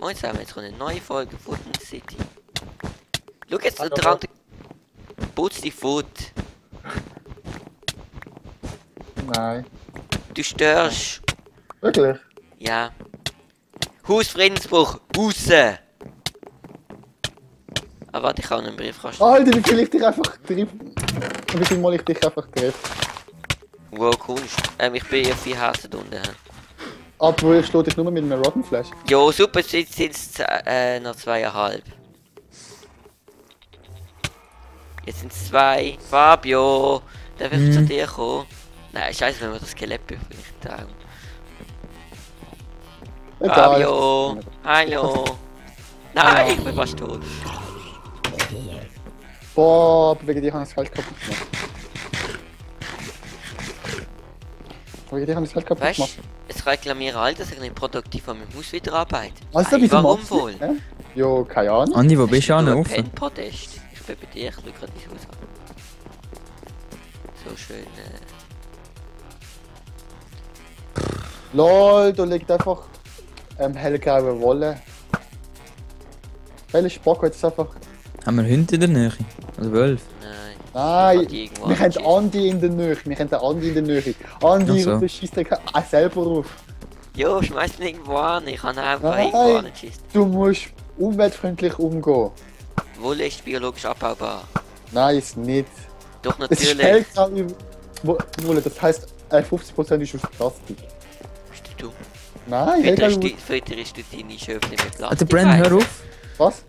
Moin zusammen, jetzt kommt eine neue Folge von Food City. Schau jetzt da dran, putz die Food. Nein. Du störst. Wirklich? Ja. Hausfriedensbruch, raus! Ah, warte, ich habe einen Briefkasten. Alter, wie viel ich dich einfach treffe. Wie viel Mal ich dich einfach treffe. Wow, Kunst. Ich bin ja 4 Herzen unten. Aber ich stehe dich nur mit einem Rotten Flash. Jo, super, jetzt sind es noch 2,5. Jetzt sind es 2. Fabio, darf ich zu dir kommen? Nein, scheiße, wenn wir das Skelett vielleicht tragen. Fabio, hallo. Nein, ich bin fast tot. Boah, aber wegen dir habe ich das Feld kaputt gemacht. Wegen dir habe ich das Feld kaputt Weißt du, gemacht. jetzt reklamiere all, dass ich nicht produktiv an meinem Haus wieder arbeite. Also, Nein, wieso warum machst du wohl? das? Jo, keine Ahnung. Andi, wo bist du an? ein Offen? Pen-Podest. Ich bin bei dir, ich schaue gerade dein Haus an. So schön, LOL, da liegt einfach hellgraue Wolle. Welcher Spock jetzt einfach. Haben wir Hunde in der Nähe? Also Wölfe? nein. Nein, Die irgendwo wir haben angeschissen. Andi in der Nähe. Wir haben den Andi in der Nähe. Andi Ach so. schießt den selber auf. Jo, schmeiß ihn irgendwo an, ich kann einfach Nein. irgendwo anschießen. Du musst umweltfreundlich umgehen. Wolle ist biologisch abbaubar. Nein, ist nicht. Doch Es ist natürlich. hellgraue Wolle, das heisst 50% ist aus Plastik. Bist du dumm? Nein, hellgraue Wolle. Fütterst du deine Schöpfchen mit Plastik? Alter, Brandon, hör auf! Was?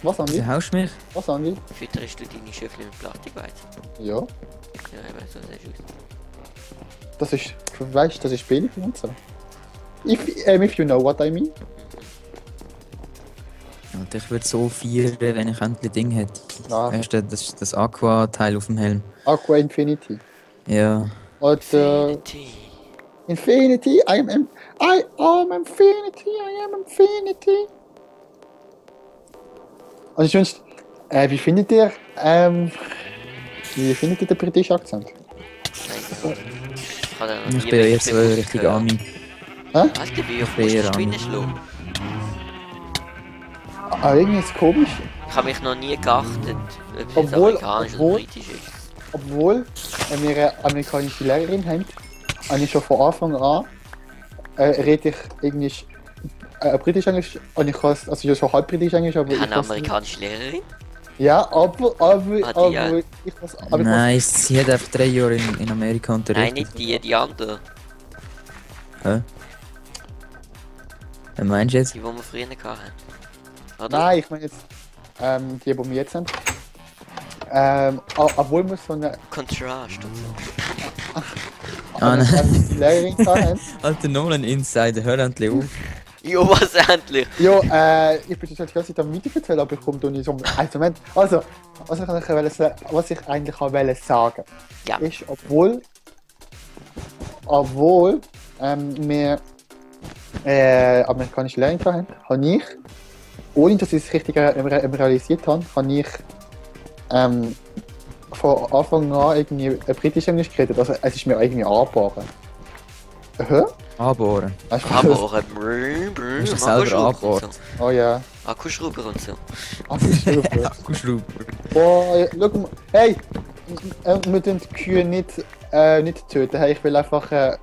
Was, Andi? Du haust mich. Was, Andi? Fütterst du deine Schöpfchen mit Plastikweizen? Ja. Ja, eben, so sieht es aus. Das ist, weißt du, das ist billig und so. If you know what I mean. Alter, ich würde so feiern, wenn ich endlich Ding hätte. Ah. Weißt du, das Aqua-Teil auf dem Helm. Aqua Infinity. Ja. Und Infinity, I am Infinity, I am Infinity. Und ich wünschte, wie findet ihr den britischen Akzent? Ich bin ja eher so richtig Ami. Alter, wie oft bin musst du eher Spinnen Ami. schlagen? Irgendwie ist es komisch. Ich habe mich noch nie geachtet, ob es jetzt Obwohl- amerikanisch oder obwohl- britisch ist. Obwohl wir eine amerikanische Lehrerin haben, habe ich schon von Anfang an rede ich Englisch, britisch-englisch, und ich kann es, also schon halb britisch-englisch, aber Wir ich haben eine kann's- amerikanische Lehrerin. Ja, aber ja. ich kann aber Nein, sie hat einfach 3 Jahre in Amerika Nein, unterrichtet. nicht die andere. Hä? Was meinst du jetzt? Die, die wir früher hatten. Oder? Nein, ich meine jetzt die wir jetzt haben. Obwohl wir so eine Kontrast und so. amerikanische Lehrerin haben. Alter, nochmal ein Insider, hör endlich auf. Jo, was endlich? Ja, ich bin jetzt die ganze Zeit am Video erzählen, aber ich komme da nicht so. Moment. Also, was ich eigentlich wollte sagen, Ja. ist, obwohl wir amerikanische Lehrerin hatten, habe ich, ohne dass ich es richtig realisiert habe, von Anfang an irgendwie britisch Englisch geredet. Also es ist mir irgendwie angeborgen. Hä? Anbohren. Weißt du, Abbohren. Du musst dich selber anbohren. Oh ja. Akkuschrauber und so. Akkuschrauber. Boah, schau mal. Hey! Wir tun die Kühe nicht töten. Hey, ich will einfach Du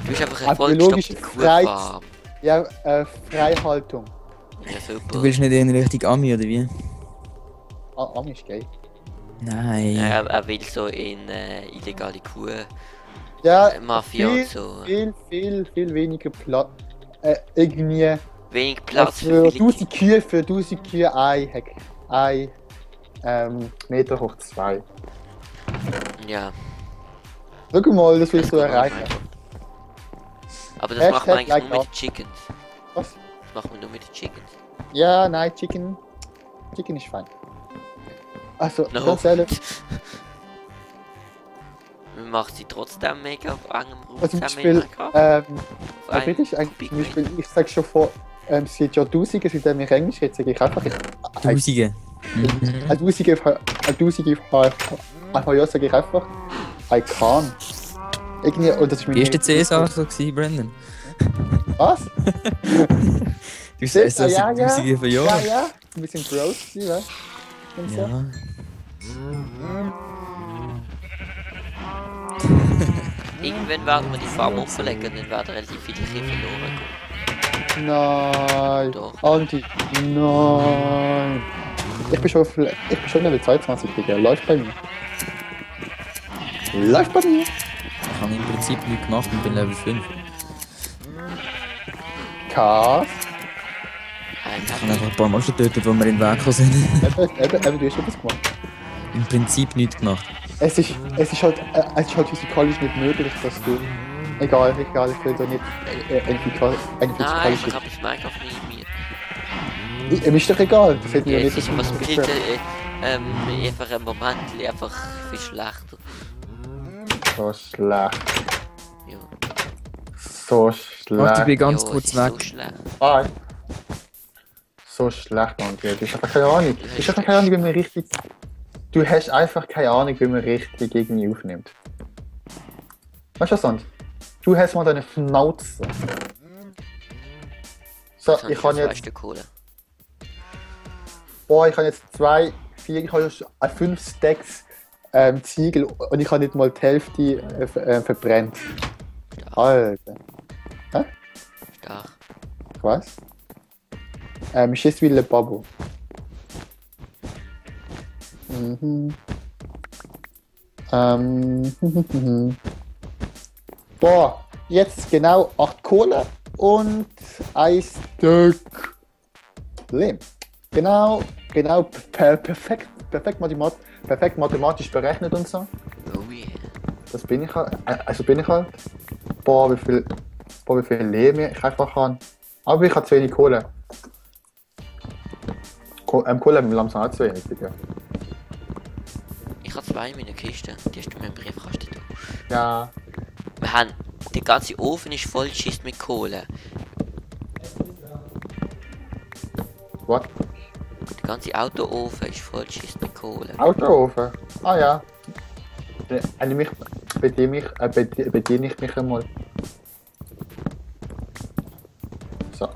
bist einfach eine biologische vollgestopfte Kuhfarm. Freihaltung. Ja, super. Du willst nicht in Richtung Ami, oder wie? Ami ist geil. Nein. Er will so in illegale Kuh, Ja, Mafia und so. viel weniger Platz. Irgendwie. Wenig Platz für für viele 1000 Kühe ein Meter hoch 2. Ja, Schau mal, das willst du erreichen. aber das macht man eigentlich Hashtag nur like mit den Chickens. Was? Das macht man nur mit den Chickens. Ja, nein, Chicken ist fein. Also, No. ganz ehrlich, Man macht sie trotzdem mega auf engem Raum also zum zusammen in Beispiel, Minecraft. Auf einem britisch eigentlich, zum Kubikmeter. Beispiel, ich sag schon vor, sie hat ja Tausende, seitdem ich Englisch rede, sage ich einfach, Tausende. Tausende ja, sage ich einfach, I can. Irgendwie, und das ist Wie war der Cäsar so gewesen, Brandon? Was? Du sagst das ja, seit Tausenden von Jahren. Ja. Wir sind Bros, weißt du? Und so. Ja. Irgendwann werden wir die Farm offenlegen und dann werden relativ viele Käfer verloren gehen. Nein. Doch. Andi, nein. Ich bin schon Level 22, Digga. Läuft bei mir. Läuft bei mir. Ich habe im Prinzip nichts gemacht und bin Level 5. Krass. Ich habe einfach ein paar Mal schon getötet, wo wir in den Weg gekommen sind. Eben, du hast etwas gemacht. Im Prinzip nichts gemacht. Es ist halt physikalisch nicht möglich, dass du... Egal, ich will da nicht Nein, physikalisch... ich habe das Minecraft nie mir. Mir ist doch egal, das hätte Ja, mir es nicht... ist was Bild, einfach ein Moment, einfach viel schlechter. So schlecht. Ja. So schlecht. Warte, ich bin ganz Ja, kurz es ist weg. so schlecht. Bye. So schlecht, André. Du hast einfach keine Ahnung. Du hast einfach keine Ahnung, wie man richtig... Du hast einfach keine Ahnung, wie man richtig irgendwie aufnimmt. Weißt du was, Sand? Du hast mal deine Schnauze. So, Das ich kann zwei jetzt... Stück Kohle. Boah, ich habe jetzt 2, 4, ich habe schon 5 Stacks Ziegel und ich habe nicht mal die Hälfte verbrennt. Alter. Stark. Was? Ich schieße wie Le Babo. Mhm. Boah, jetzt genau 8 Kohle und 1 Stück Lehm. Genau, perfekt mathematisch berechnet und so. Oh yeah. Das bin ich halt. Boah, wie viel Lehm ich einfach habe. Aber ich habe zu wenig Kohle. Kohle haben wir langsam auch zu wenig, Digga. Ich habe 2 in meiner Kiste. Die hast du mir im Briefkasten da. Ja. Wir haben... Der ganze Ofen ist voll geschissen mit Kohle. What? Der ganze Autoofen ist voll geschissen mit Kohle. Autoofen? Ah ja. Bediene ich mich einmal. So.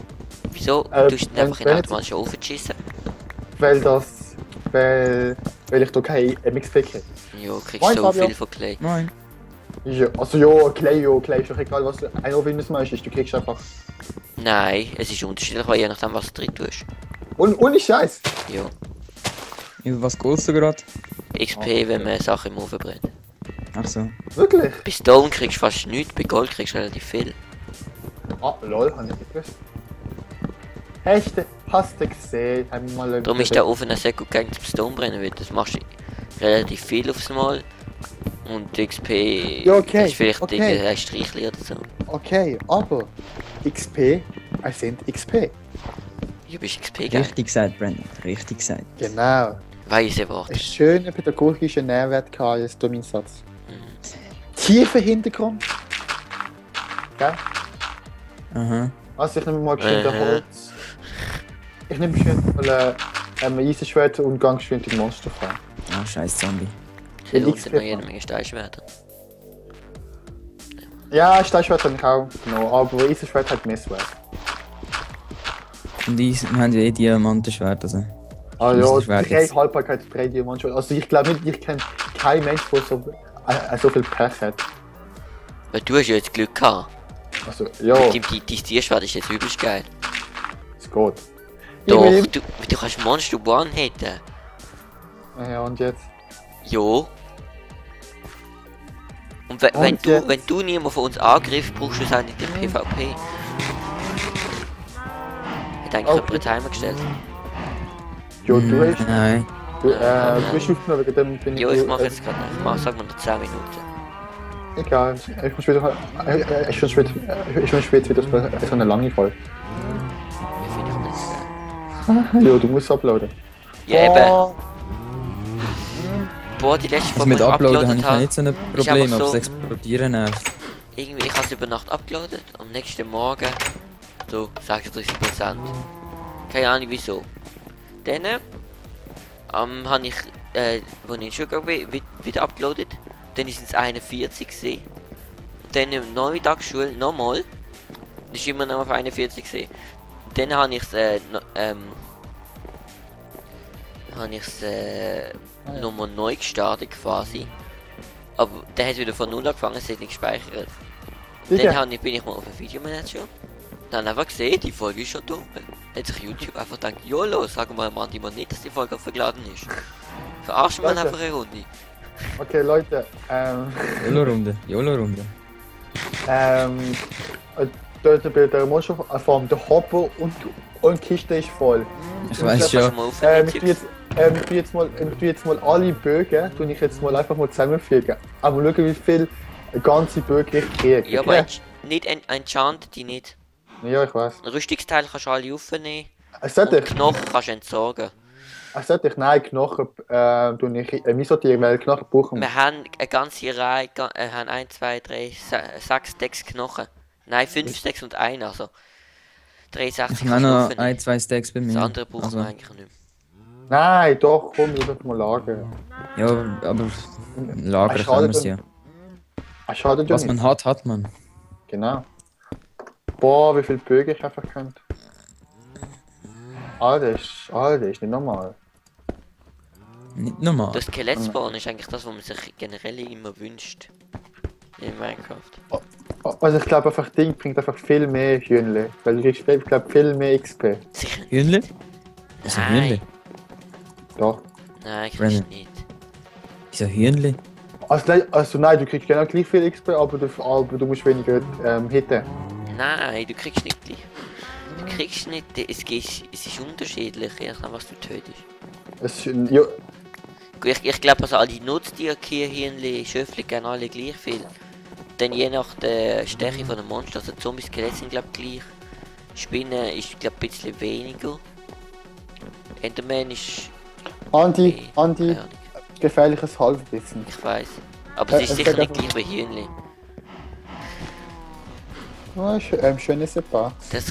Wieso? Du hast einfach in den automatischen Ofen geschissen? Weil ich da kein MXP kriege. Jo, kriegst Moin, so Fabio. viel von Clay. Nein. Ja, also ja, Clay ist doch egal, was ein Ofen-Meist ist. Du kriegst einfach... Nein, es ist unterschiedlich, weil je nachdem was du drin tust. Und ohne Scheiß. Jo. Über was geht's du gerade? XP, wenn man Sachen im Ofen brennt. Ach so. Wirklich? Bei Stone kriegst du fast nichts, bei Gold kriegst du relativ viel. Ah, lol, hab ich nicht gewusst. Hast du gesehen? Haben wir mal Darum ist der Ofen sehr gut geeignet zum Stone brennen, weil das machst du relativ viel aufs Mal. Und die XP Ja, okay, ist vielleicht okay. ein Strichli oder so. Okay, aber XP sind XP. Du bist XP geil. Richtig gesagt, Brandon. Richtig gesagt. Genau. Weise Worte. Ein schöner pädagogischer Nährwert als Dominsatz. Tiefer Hintergrund. Gell? Aha. Also ich nehme mal geschwind ein Holz. Ich nehme geschwind mal ein Eisenschwert und gehe geschwind in Monster fahren. Ah, scheiß Zombie. Das lohnt XP sich noch jede Menge Steinschwerter. Ja, Steinschwert habe ich auch genommen, aber Eisenschwert hat mehr Schwert. Und wir haben ja eh Diamantenschwert, also. Ah ja, Eisenschwert 3 jetzt. Haltbarkeit, 3 Diamantschwert. Also ich glaube nicht, ich kenne keinen Mensch, der so viel Pech hat. Weil du hast ja jetzt Glück gehabt. Also, ja, Dein Tierschwert ist jetzt übelst geil. es geht. Doch, Ich will- du kannst Monster one-hitten. Ja, und jetzt? Jo. Und wenn jetzt? du niemand von uns angriffst, brauchst du es auch nicht im PvP. Hat eigentlich Okay. jemand einen Timer gestellt? Ja, du hast... Nein. Du hast aufgenommen, wegen dem bin Jo, ich mache jetzt gerade noch. Ich mache, sag mal, noch 10 Minuten. Egal, ich muss wieder... Ich schon spät wieder so eine lange Folge. Wie finde ich das? Ja, du musst uploaden. Ja, eben. Oh, Boah, die letzte Also Folge, mit die ich Uploaden habe ich habe, nicht so ein ist Problem, einfach aber so- das Exportieren nervt. irgendwie, ich habe es über Nacht upgeloadet, am nächsten Morgen so 36%. Keine Ahnung wieso. Dann habe ich, wo ich in die Schule gegangen bin, wieder upgeloadet. Dann sind es 41 gewesen. Und dann in der Nachmittagsschule nochmal. Das ist immer noch auf 41 gesehen. Dann habe ich es nochmal neu gestartet quasi. Aber der hat wieder von null angefangen, es hat nicht gespeichert. Digga. Bin ich mal auf dem Videomanager. Dann einfach gesehen, die Folge ist schon da. Dann hat sich YouTube einfach gedacht, YOLO, sagen wir mal nicht, dass die Folge verladen ist. Verarschen wir Leute. einfach eine Runde. Okay, Leute, YOLO-Runde. der Monsterform, der Hopper und die Kiste ist voll. Ich weiß Kannst du schon. mal aufhören, Ich Tipps? tu jetzt mal alle Bögen, tue ich jetzt mal einfach mal zusammenfügen. Aber schauen, wie viel ganze Bögen ich kriege. Ja, aber nicht enchant die nicht. Ja, ich weiß. Rüstungsteil kannst du alle aufnehmen. Es sollte Und Knochen kannst du entsorgen. nein, Knochen, tue ich sortieren, weil Knochen brauchen wir. Wir haben eine ganze Reihe, haben 1, 2, 3, 6 Stacks Knochen. Nein, 5 Stacks und 1, also. 63 Ich habe noch Knochen. ein, zwei Stacks bei mir. Das andere brauchen wir Also, eigentlich nicht mehr. Nein, doch, komm, wir dürfen mal lagern. ja, aber lagern schade, kann man es ja. Schade, Was man hat, hat man. Genau. Boah, wie viele Bögen ich einfach könnte. Alter, ist nicht normal. Nicht normal. Das Skelettspawn ist eigentlich das, was man sich generell immer wünscht. In Minecraft. Also ich glaube einfach, Ding bringt einfach viel mehr Hühnle. Weil du kriegst, ich glaube, viel mehr XP. Sicher. Hühnle? Was ist ein Nein. Hühnle? Doch. Nein, kriegst Brennan. du nicht. Wieso Hühnle? Also nein, du kriegst genau gleich viel XP, aber du musst weniger hitten. Nein, du kriegst nicht gleich. Du kriegst nicht, es ist unterschiedlich, je nachdem was du tötest. Ja, Ich glaube, also alle Nutztiere, Hirnli, Schöffli, gerne alle gleich viel. Dann je nach der Stärke von den Monster, also Zombies, Skelett sind glaube gleich. Spinnen ist glaube ein bisschen weniger. Enderman ist... Andi, keine Ahnung. gefährliches Halbwissen. Ich weiß. Aber es ist es sicher geht nicht einfach- gleich wie Hirnli. Schönes Epa. Das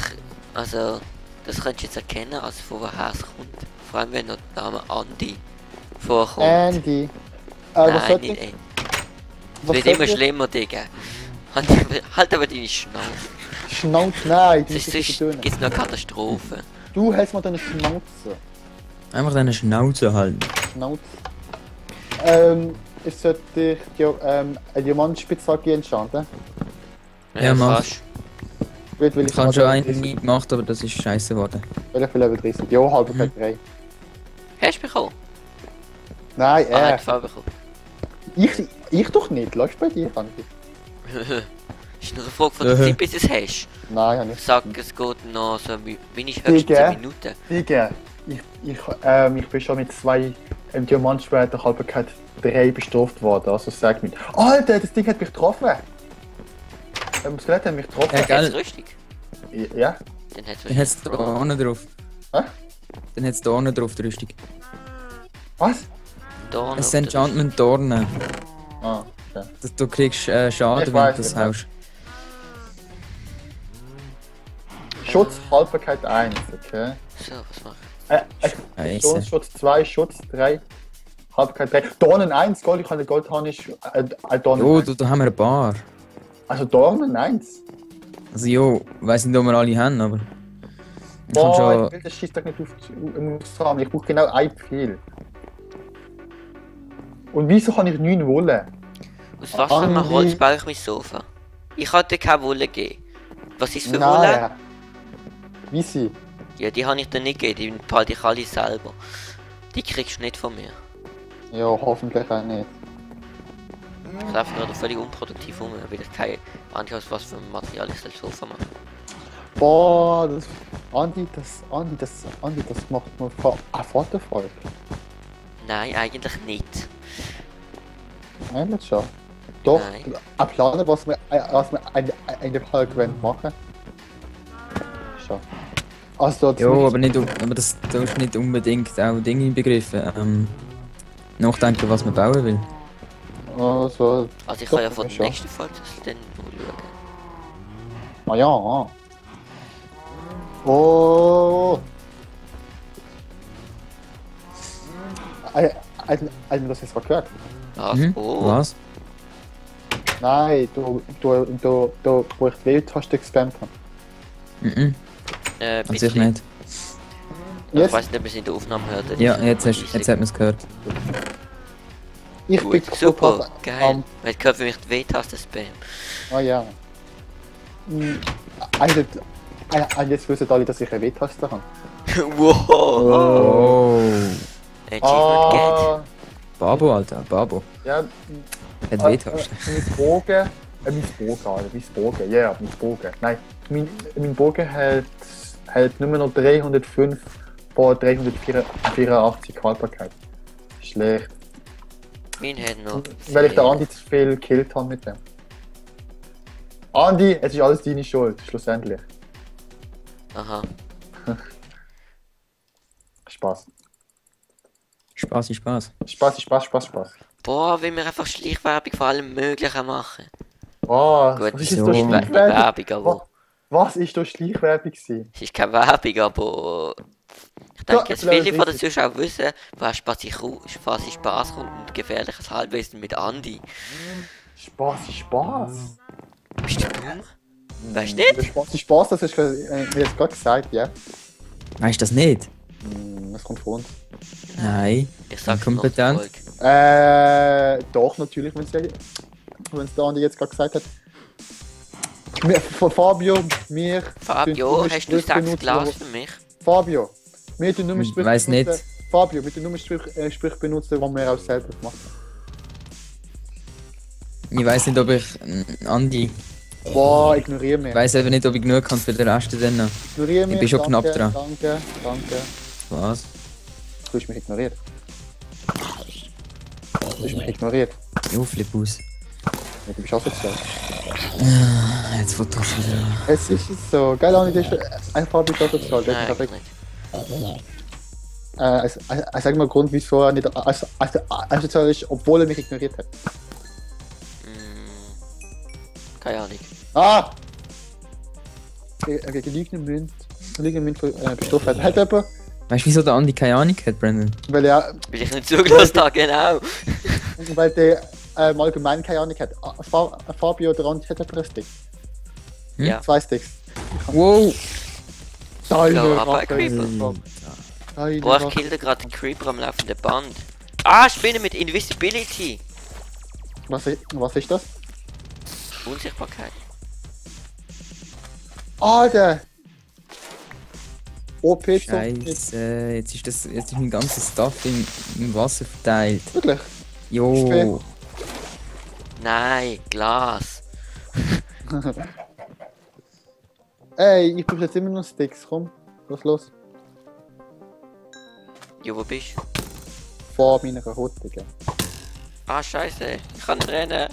könntest du jetzt erkennen, also von woher es kommt. Vor allem wenn noch der Name Andi vorkommt. Andy. Was Nein, sollte nicht ich? Andi. Es Was wird sollte immer ich? schlimmer, Digga. Halt aber deine Schnauze. Schnauze, nein, du musst Sonst es tun. gibt's noch Katastrophen. Du hältst mal deine Schnauze. Einfach deine Schnauze halten. Schnauze. Ich sollte dich eine Diamantspitzhacke enchanten. Ja, mach. fast. Weil Ich habe schon einen nie gemacht, aber das ist scheiße geworden. Welcher für Level 30? Ja, Halbigkeit 3. Hast du bekommen? Nein, Ah, hat Fall bekommen. ich doch nicht. Läuft bei dir, Andi? Ist nur eine Frage von der Zeit, bis du es hast. Nein, habe Ich sag, es geht noch so wenig höchstens Digga. 10 Minuten. Digga, ich bin schon mit 2 Diamantschwerter Halbigkeit 3 bestraft worden, also sag mir. Alter, das Ding hat mich getroffen! Das Skelett hat mich getroffen. Ja, geil. Ist richtig? Ja? Dann hat's Dann hat's da unten drauf. Hä? Dann hat's da unten drauf die Rüstung. Was? da Es noch sind Enchantment Dornen. Ah, okay. Du kriegst Schaden, Ich wenn weiß, du das ich weiß. haust. Schutz Halbigkeit 1, okay. So, was mach ich? Scheiße. Schutz 2, Schutz 3, Halbigkeit 3. Dornen 1, Gold, ich habe Goldharnisch, Dornen Jo, 1. da haben wir ein paar. Also Dornen 1? Also jo, weiss nicht, ob wir alle haben, aber... Ich kann Boah, schon... ich will das Scheißdreck nicht aufsammeln, ich brauche genau ein Pfeil. Und wieso kann ich 9 Wolle? Aus was für einem Andi. Holz baue ich mein Sofa? Ich hatte keine Wolle gegeben. Was ist für Wolle? Nein. Wie sie? Ja, die habe ich dir nicht gegeben, die behalte ich alle selber. Die kriegst du nicht von mir. Ja, hoffentlich auch nicht. Ich laufe gerade völlig unproduktiv rum, weil ich keine Ahnung habe, was für ein Material ich das Sofa mache. Boah, Andi, das macht mir Vaterfolge. Nein, eigentlich nicht. Eigentlich schon. Doch, Nein. ein Plan, was wir eine Folge machen. Schon. Also, Jo, aber nicht, aber das da ist nicht unbedingt auch Dinge inbegriffen. Nachdenken, was man bauen will. Also, Also ich Doch, kann ja von der schon. nächsten Folge das dann mal schauen. ah ja. Oh. Hast du das jetzt mal gehört? Was? Mhm. Oh. Was? Nein, wo ich die Wild-Taste gespammt habe. Mhm, an sich bisschen. nicht. Ich Jetzt, weiß nicht, ob man es in der Aufnahme hört. Ja, jetzt hat man es gehört. ich bin Gut, super, gerade geil. am... Man hat gehört, wie mich die W-Taste spam. Ah ja. Also, jetzt wissen alle, dass ich eine W-Taste habe. Wow! Oh. Achievement get. Babo, Alter, Babo. Ja, Hat Wehtaste. mein Bogen... mein Bogen, ja, mein Bogen. Nein, mein Bogen hält nur noch 305 von 384 Haltbarkeit. Schlecht. Mein hat noch. Weil ich den Andi zu viel gekillt habe mit dem. Andi, es ist alles deine Schuld, schlussendlich. Aha. Spaß. Spaß ist Spaß. Spaß. Boah, will wir einfach Schleichwerbung vor allem Möglichen machen. Oh, Gut, was ist so. das nicht Schleichwerbung? Werbung, aber. Was ist da Schleichwerbung gewesen? Es ist keine Werbung, aber. Ich denke, Ja, es viele von den richtig. Zuschauern wissen, was Spaß kommt und gefährliches Halbwissen mit Andi. Spaß. Bist du dumm? Weißt du nicht? Spaß, das hast du mir jetzt gerade gesagt, ja. Weißt du das nicht? Das kommt von uns. Nein. Ich sag's Inkompetent. noch Folge. Doch, natürlich, wenn es der Andi jetzt gerade gesagt hat. Von Fabio, mir... Fabio, tun hast du Sprüche 6 benutzen, Glas für mich? Fabio, wir tun nur Sprüche Weiss nicht. benutzen. Fabio, wir tun nur Sprüche benutzen, die wir auch selber gemacht Ich weiss nicht, ob ich Andi. haben. Boah, ignoriere mich. Ich weiss eben nicht, ob ich genug kann für den Rest dann noch. Ignoriere mich. Ich bin schon knapp danke, dran. Danke. Was? Du hast mich ignoriert. Jo, flip aus. Ja, du bist auch sozial. Jetzt wird das wieder. Es ist so. Geil, Andi, das ist ein Fabio ist auch sozial. Der Nein, ist perfekt. nicht. Sag mal Grund, wieso er nicht sozial ist, obwohl er mich ignoriert hat. Keine Ahnung. Ah! Genügend Münze bestraft hat. Hat jemand, Weißt du, wieso der Andi keine Ahnung hat, Brandon? weil er, Will ich nicht zugelassen habe, genau. weil der im Allgemeinen keine Ahnung hat. Fabio oder Andi hat jemand einen Stick. Ja. 2 Sticks. Wow! Deine aber Rache. Creeper. Deine Boah, ich Rache. killte gerade den Creeper am laufenden Band. Ah, Spinne mit Invisibility. Was ist das? Unsichtbarkeit. Alter! OP Scheiße, jetzt ist mein ganzes Stuff im Wasser verteilt. Wirklich? Jo! Nein, Glas. Ey, ich brauche jetzt immer noch Sticks. Komm, was los? Jo, wo bist du? Vor meiner Hut, Digga. Ah, scheiße. Ich kann nicht rennen.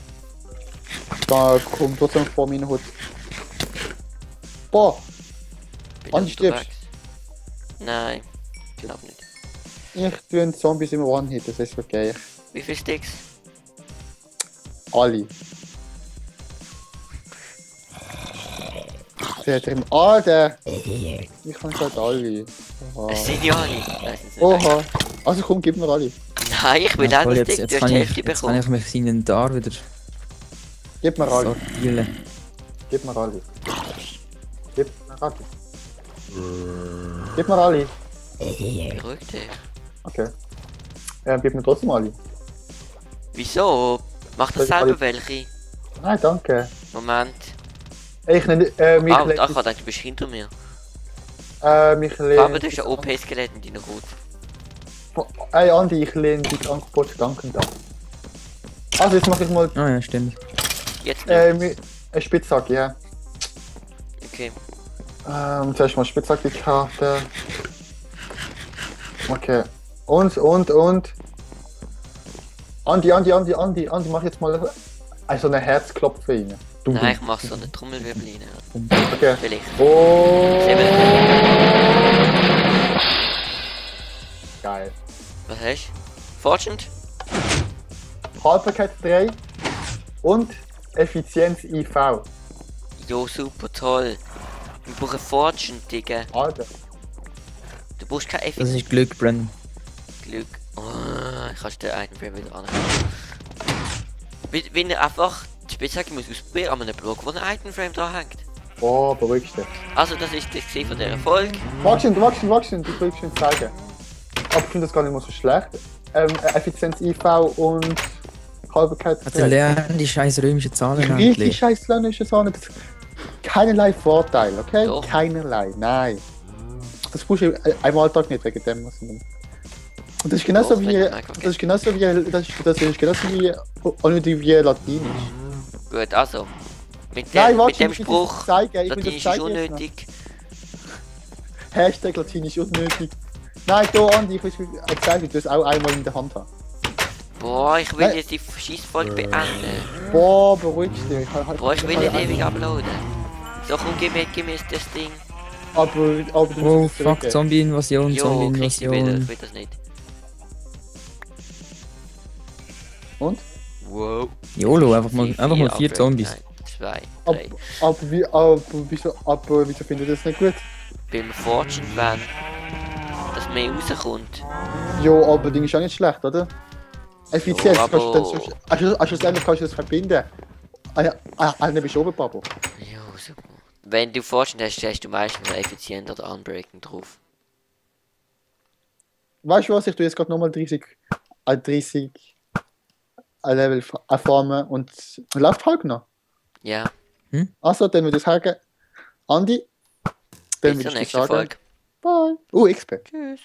Da kommt trotzdem vor meiner Hut. Boah, Bin Andi, ich stirbst. unterwegs? Nein, glaub nicht. ich tue den Zombies immer One-Hit, das ist okay. Wie viele Sticks? Alle. Der hat immer. Alter! Ich kann halt alle. Oha. Es sind ja alle. Nein, es sind nicht. Oha. Also komm, gib mir alle. Nein, ich will Ja, auch voll, einen jetzt, Stick. jetzt, Du hast kann die ich, Hälfte jetzt kann bekommen. ich mich seinen Inventar wieder Gib mir alle. sortieren. Gib mir alle. Gib mir alle. Gib mir alle. Beruhig dich. Okay. Ja, gib mir trotzdem alle. Wieso? Mach doch Das selber alle- welche. Nein, danke. Moment. Ich nenne mich Ah, ich dachte, du bist hinter mir. mich Aber du hast ein OP-Skelett in deiner Hut. Ey Andi, ich lehne dein Angebot dankend ab. Also jetzt mache ich mal Ah ja, stimmt. Jetzt nicht. eine Spitzhacke, ja. Okay. Zuerst mal Spitzhacke-Karte. Okay. Und. Andi, mach jetzt mal so eine Herzklopfe rein. Nein, ich mach so eine Trommelwirbel rein. Okay. Vielleicht. Oh, Sieben. geil. Was hast du? Fortune? Haltbarkeit 3 und Effizienz IV. Jo, super toll. Wir brauchen Fortune, Digga. Alter. Du brauchst kein Das Effizienz. ist Glück, Brandon. Glück. Oh, ich kann den Item wieder an. Wenn er einfach die Spitzhacke muss ausprobieren an einem Block, wo ein Itemframe dran hängt. Boah, beruhigst dich. Also das ist das gewesen von dieser Folge. Wachsen, ich will schon zeigen. Aber ich finde das gar nicht mal so schlecht. Effizienz, IV und Halbigkeit. Also lernen die scheiß römischen Zahlen Richtig endlich. scheiß Lernische Sahne. Keinerlei Vorteil, okay? Doch. Keinerlei, nein. Das brauchst du im Alltag nicht wegen dem. Was und das ist genauso Doch, wie. wenn du einfach Das ist genauso wie. Das ist genauso wie. Auch nicht wie Latinisch. Gut, also. Mit Nein, dem, warte, mit dem ich will Spruch, das zeigen, ich will das Latinisch ist zeigen jetzt noch. unnötig. Hashtag Latinisch unnötig. Nein, da Andi, ich will zeigen, wie du das auch einmal in der Hand hast. Boah, ich will Nein. jetzt die Schießfolge beenden. Boah, beruhigst dich. Boah, ich will nicht ewig uploaden. So, komm, gib mir das Ding. Aber du Oh musst es fuck, zurückgeben. Zombie-Invasion, Jo, kriegst du wieder, ich Zombie-Invasion. will das nicht. Und? Wow. YOLO, einfach mal 4 Zombies. Nein, 2, Aber, 3. wieso findet ihr das nicht gut? Beim Fortune wenn dass mehr rauskommt. Jo, aber Ding ist auch nicht schlecht, oder? Effizienz, Jo, aber- schlussendlich kannst du das verbinden. Eine bist du oben, Papa. Jo, super. Wenn du Fortune hast du meistens effizient oder Unbreaking drauf. Weißt du was, ich tue jetzt gerade nochmal 30 Level farmen und läuft halt noch. Ja, Also, dann würde ich sagen, Andi, dann bis würde zur ich nächsten sagen, Folge. bye. XP. Tschüss.